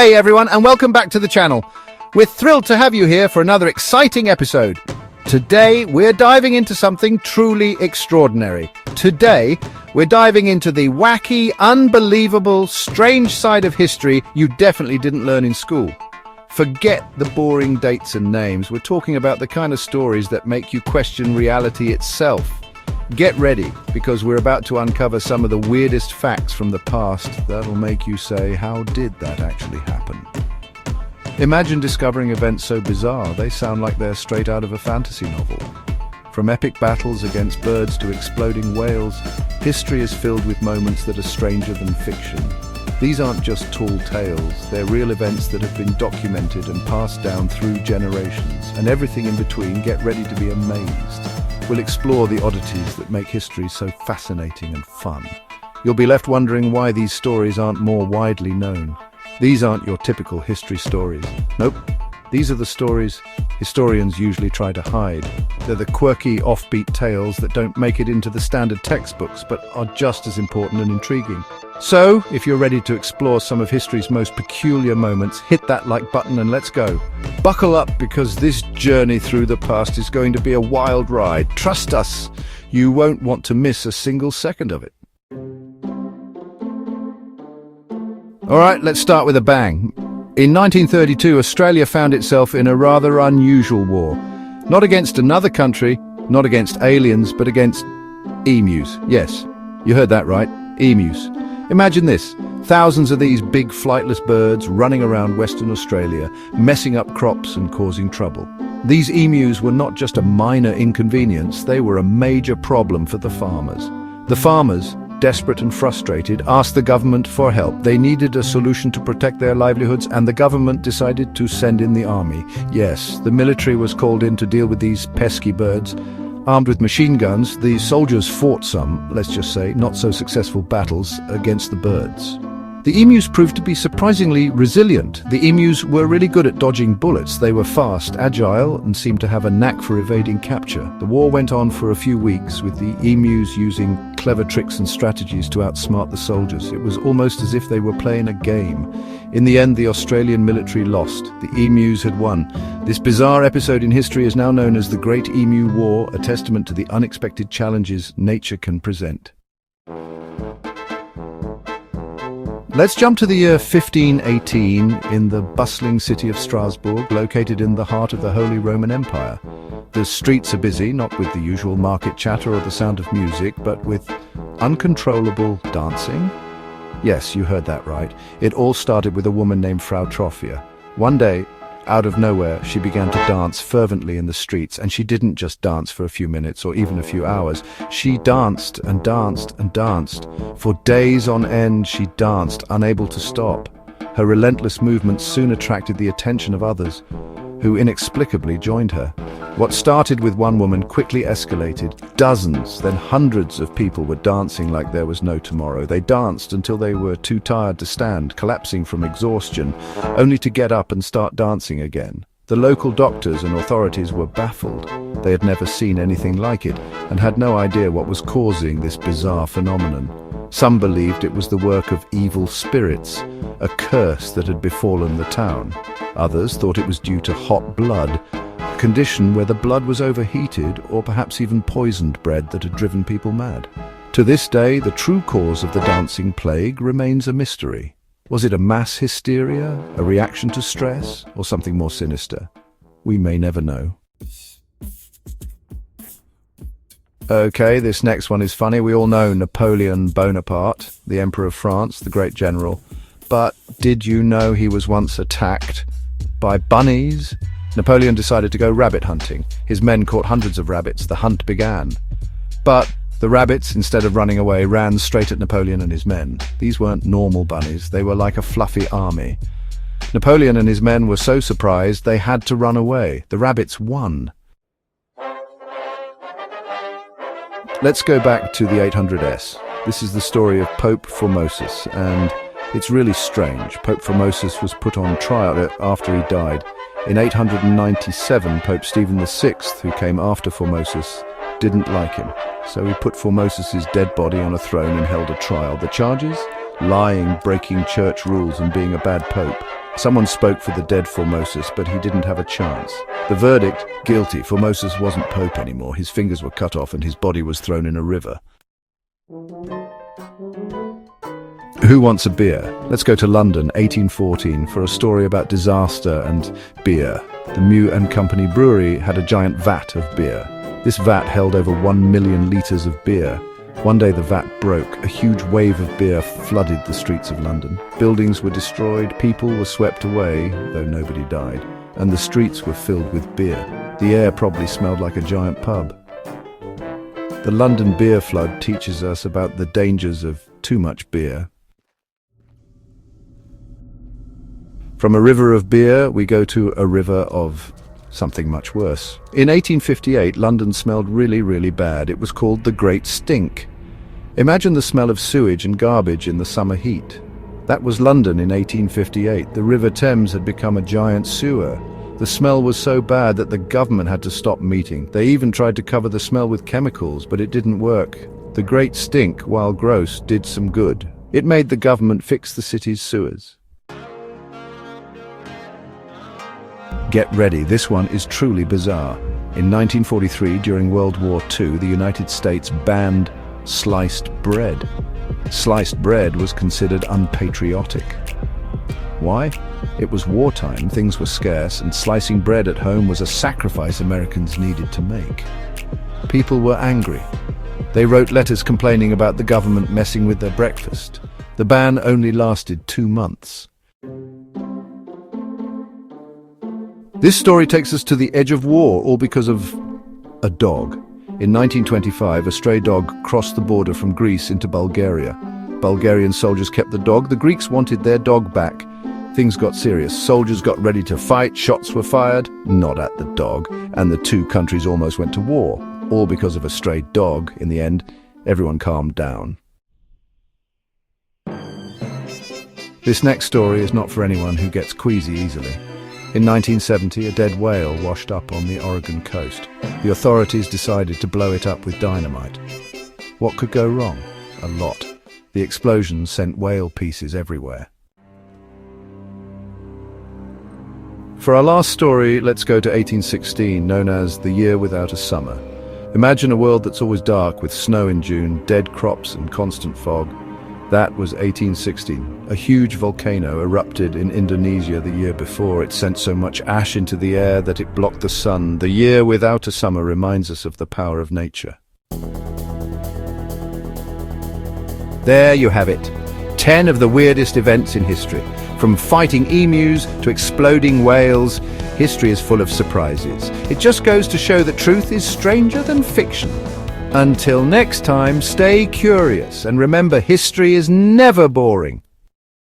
Hey everyone, and welcome back to the channel. We're thrilled to have you here for another exciting episode. Today, we're diving into something truly extraordinary. Today, we're diving into the wacky, unbelievable, strange side of history you definitely didn't learn in school. Forget the boring dates and names. We're talking about the kind of stories that make you question reality itself. Get ready, because we're about to uncover some of the weirdest facts from the past that'll make you say, how did that actually happen? Imagine discovering events so bizarre, they sound like they're straight out of a fantasy novel. From epic battles against birds to exploding whales, history is filled with moments that are stranger than fiction. These aren't just tall tales, they're real events that have been documented and passed down through generations. And everything in between, get ready to be amazed. We'll explore the oddities that make history so fascinating and fun. You'll be left wondering why these stories aren't more widely known. These aren't your typical history stories. Nope. These are the stories historians usually try to hide. They're the quirky, offbeat tales that don't make it into the standard textbooks, but are just as important and intriguing. So, if you're ready to explore some of history's most peculiar moments, hit that like button and let's go. Buckle up, because this journey through the past is going to be a wild ride. Trust us, you won't want to miss a single second of it. All right, let's start with a bang. In 1932, Australia found itself in a rather unusual war. Not against another country, not against aliens, but against emus. Yes, you heard that right, emus. Imagine this, thousands of these big flightless birds running around Western Australia, messing up crops and causing trouble. These emus were not just a minor inconvenience, they were a major problem for the farmers. The farmers, desperate and frustrated, asked the government for help. They needed a solution to protect their livelihoods, and the government decided to send in the army. Yes, the military was called in to deal with these pesky birds. Armed with machine guns, the soldiers fought some, let's just say, not so successful battles against the birds. The emus proved to be surprisingly resilient. The emus were really good at dodging bullets. They were fast, agile, and seemed to have a knack for evading capture. The war went on for a few weeks, with the emus using clever tricks and strategies to outsmart the soldiers. It was almost as if they were playing a game. In the end, the Australian military lost. The emus had won. This bizarre episode in history is now known as the Great Emu War, a testament to the unexpected challenges nature can present. Let's jump to the year 1518 in the bustling city of Strasbourg, located in the heart of the Holy Roman Empire. The streets are busy, not with the usual market chatter or the sound of music, but with uncontrollable dancing. Yes, you heard that right. It all started with a woman named Frau Troffea. One day, out of nowhere, she began to dance fervently in the streets, and she didn't just dance for a few minutes or even a few hours. She danced and danced and danced. For days on end, she danced, unable to stop. Her relentless movements soon attracted the attention of others, who inexplicably joined her. What started with one woman quickly escalated. Dozens, then hundreds of people were dancing like there was no tomorrow. They danced until they were too tired to stand, collapsing from exhaustion, only to get up and start dancing again. The local doctors and authorities were baffled. They had never seen anything like it, and had no idea what was causing this bizarre phenomenon. Some believed it was the work of evil spirits, a curse that had befallen the town. Others thought it was due to hot blood, a condition where the blood was overheated, or perhaps even poisoned bread that had driven people mad. To this day, the true cause of the dancing plague remains a mystery. Was it a mass hysteria, a reaction to stress, or something more sinister? We may never know. Okay, this next one is funny. We all know Napoleon Bonaparte, the Emperor of France, the great general. But did you know he was once attacked by bunnies? Napoleon decided to go rabbit hunting. His men caught hundreds of rabbits. The hunt began. But the rabbits, instead of running away, ran straight at Napoleon and his men. These weren't normal bunnies. They were like a fluffy army. Napoleon and his men were so surprised they had to run away. The rabbits won. Let's go back to the 800s. This is the story of Pope Formosus, and it's really strange. Pope Formosus was put on trial after he died. In 897, Pope Stephen VI, who came after Formosus, didn't like him. So he put Formosus's dead body on a throne and held a trial. The charges? Lying, breaking church rules, and being a bad pope. Someone spoke for the dead Formosus, but he didn't have a chance. The verdict, guilty. Formosus wasn't Pope anymore. His fingers were cut off and his body was thrown in a river. Who wants a beer? Let's go to London, 1814, for a story about disaster and beer. The Mew and Company brewery had a giant vat of beer. This vat held over 1 million litres of beer. One day the vat broke. A huge wave of beer flooded the streets of London. Buildings were destroyed, people were swept away, though nobody died, and the streets were filled with beer. The air probably smelled like a giant pub. The London beer flood teaches us about the dangers of too much beer. From a river of beer, we go to a river of something much worse. In 1858, London smelled really, really bad. It was called the Great Stink. Imagine the smell of sewage and garbage in the summer heat. That was London in 1858. The River Thames had become a giant sewer. The smell was so bad that the government had to stop meeting. They even tried to cover the smell with chemicals, but it didn't work. The Great Stink, while gross, did some good. It made the government fix the city's sewers. Get ready, this one is truly bizarre. In 1943, during World War II, the United States banned sliced bread. Sliced bread was considered unpatriotic. Why? It was wartime, things were scarce, and slicing bread at home was a sacrifice Americans needed to make. People were angry. They wrote letters complaining about the government messing with their breakfast. The ban only lasted 2 months. This story takes us to the edge of war, all because of a dog. In 1925, a stray dog crossed the border from Greece into Bulgaria. Bulgarian soldiers kept the dog. The Greeks wanted their dog back. Things got serious. Soldiers got ready to fight. Shots were fired, not at the dog, and the two countries almost went to war, all because of a stray dog. In the end, everyone calmed down. This next story is not for anyone who gets queasy easily. In 1970, a dead whale washed up on the Oregon coast. The authorities decided to blow it up with dynamite. What could go wrong? A lot. The explosion sent whale pieces everywhere. For our last story, let's go to 1816, known as the Year Without a Summer. Imagine a world that's always dark with snow in June, dead crops and constant fog. That was 1816. A huge volcano erupted in Indonesia the year before. It sent so much ash into the air that it blocked the sun. The year without a summer reminds us of the power of nature. There you have it. 10 of the weirdest events in history. From fighting emus to exploding whales, history is full of surprises. It just goes to show that truth is stranger than fiction. Until next time, stay curious and remember, history is never boring.